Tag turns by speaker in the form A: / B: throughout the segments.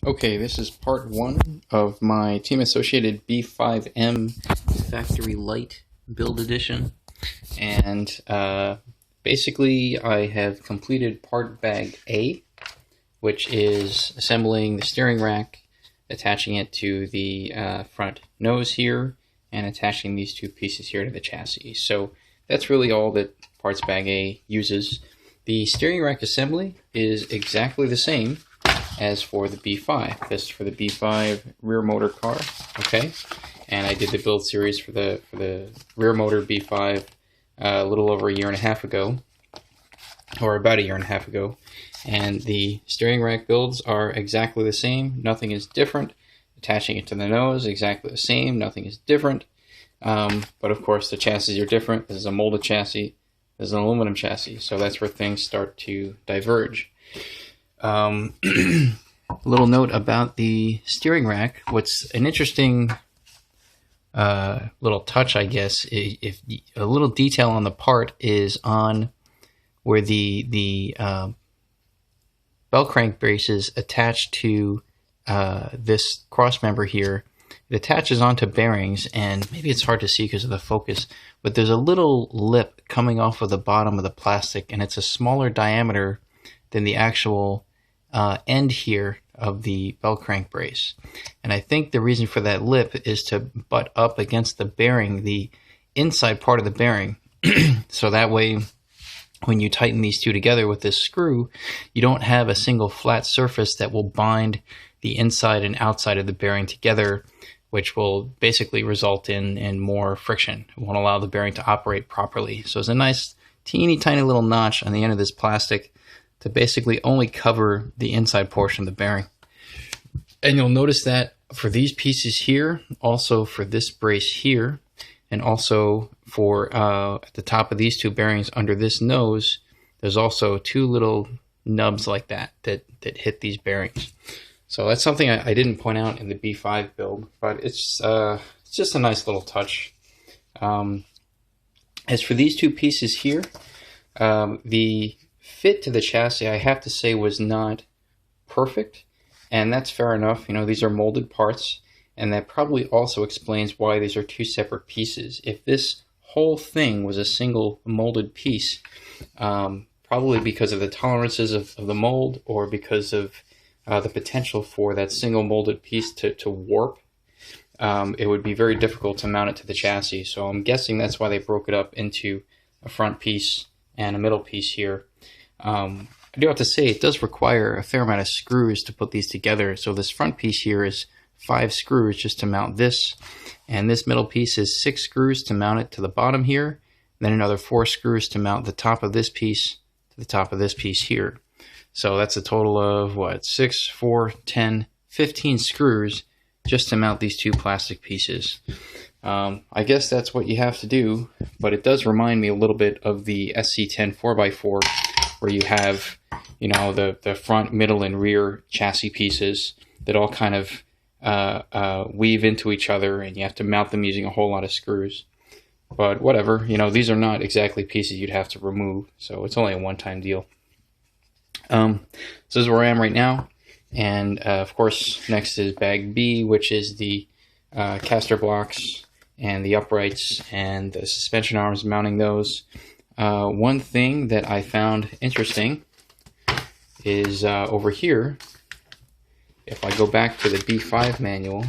A: Okay, this is part one of my team associated B5M factory Lite build edition, and basically I have completed part bag A, which is assembling the steering rack, attaching it to the front nose here, and attaching these two pieces here to the chassis. So that's really all that parts bag A uses. The steering rack assembly is exactly the same as for the B5. This is for the B5 rear motor car, okay? And I did the build series for the rear motor B5 a little over a year and a half ago, or about a year and a half ago. And the steering rack builds are exactly the same. Nothing is different. Attaching it to the nose, exactly the same. Nothing is different. But of course, the chassis are different. This is a molded chassis. This is an aluminum chassis. So that's where things start to diverge. A little note about the steering rack. What's an interesting little touch, I guess, if a little detail on the part is on where the bell crank brace is attached to this cross member here. It attaches onto bearings, and maybe it's hard to see because of the focus, but there's a little lip coming off of the bottom of the plastic, and it's a smaller diameter than the actual end here of the bell crank brace. And I think the reason for that lip is to butt up against the bearing, the inside part of the bearing, so that way when you tighten these two together with this screw, you don't have a single flat surface that will bind the inside and outside of the bearing together, which will basically result in more friction. It won't allow the bearing to operate properly. So it's a nice teeny tiny little notch on the end of this plastic to basically only cover the inside portion of the bearing. And you'll notice that for these pieces here, also for this brace here, and also for at the top of these two bearings under this nose, there's also two little nubs like that hit these bearings. So that's something I didn't point out in the B5 build, but it's just a nice little touch. As for these two pieces here, the fit to the chassis, I have to say, was not perfect, and that's fair enough. You know, these are molded parts, and that probably also explains why these are two separate pieces. If this whole thing was a single molded piece, probably because of the tolerances of the mold, or because of the potential for that single molded piece to warp, it would be very difficult to mount it to the chassis. So I'm guessing that's why they broke it up into a front piece and a middle piece here. I do have to say, it does require a fair amount of screws to put these together. So this front piece here is 5 screws just to mount this, and this middle piece is 6 screws to mount it to the bottom here, then another 4 screws to mount the top of this piece to the top of this piece here. So that's a total of what, 6, 4, 10, 15 screws just to mount these two plastic pieces. I guess that's what you have to do, but it does remind me a little bit of the RC10 4x4, where you have, you know, the front, middle, and rear chassis pieces that all kind of weave into each other, and you have to mount them using a whole lot of screws. But whatever, you know, these are not exactly pieces you'd have to remove, so it's only a one-time deal. So this is where I am right now, and of course next is bag B, which is the caster blocks and the uprights and the suspension arms, mounting those. One thing that I found interesting is over here, if I go back to the B5 manual,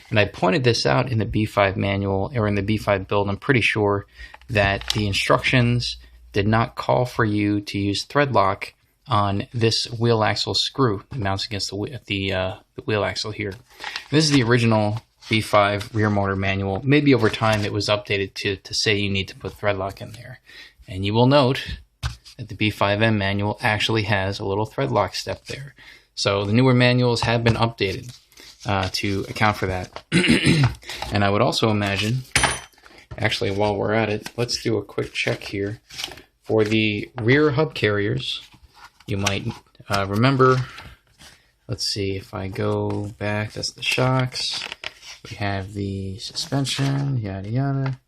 A: and I pointed this out in the B5 manual, or in the B5 build, I'm pretty sure that the instructions did not call for you to use thread lock on this wheel axle screw that mounts against the wheel axle here. This is the original B5 rear motor manual. Maybe over time it was updated to say you need to put thread lock in there. And you will note that the B5M manual actually has a little thread lock step there. So the newer manuals have been updated to account for that. And I would also imagine, actually while we're at it, let's do a quick check here. For the rear hub carriers, you might remember, let's see, if I go back, that's the shocks, we have the suspension, yada yada,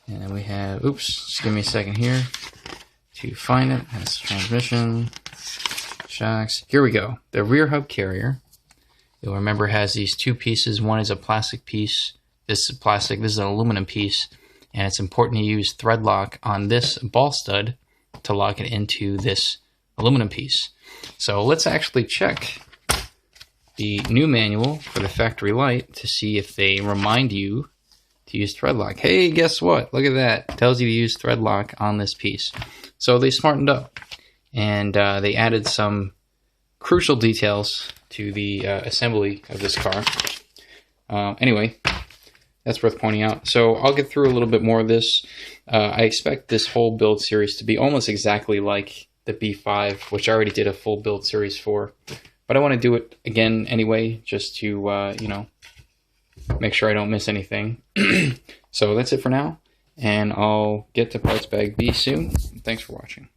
A: and then we have, oops, just give me a second here to find it. That's transmission, shocks. Here we go. The rear hub carrier You'll remember it has these two pieces. One is a plastic piece. This is plastic. This is an aluminum piece. And it's important to use thread lock on this ball stud to lock it into this aluminum piece. So let's actually check the new manual for the factory Lite to see if they remind you to use thread lock. Hey, guess what? Look at that. It tells you to use thread lock on this piece. So they smartened up, and they added some crucial details to the assembly of this car. Anyway, that's worth pointing out. So I'll get through a little bit more of this. I expect this whole build series to be almost exactly like the B5, which I already did a full build series for. But I want to do it again anyway, just to, you know, make sure I don't miss anything. So that's it for now, and I'll get to Parts Bag B soon. Thanks for watching.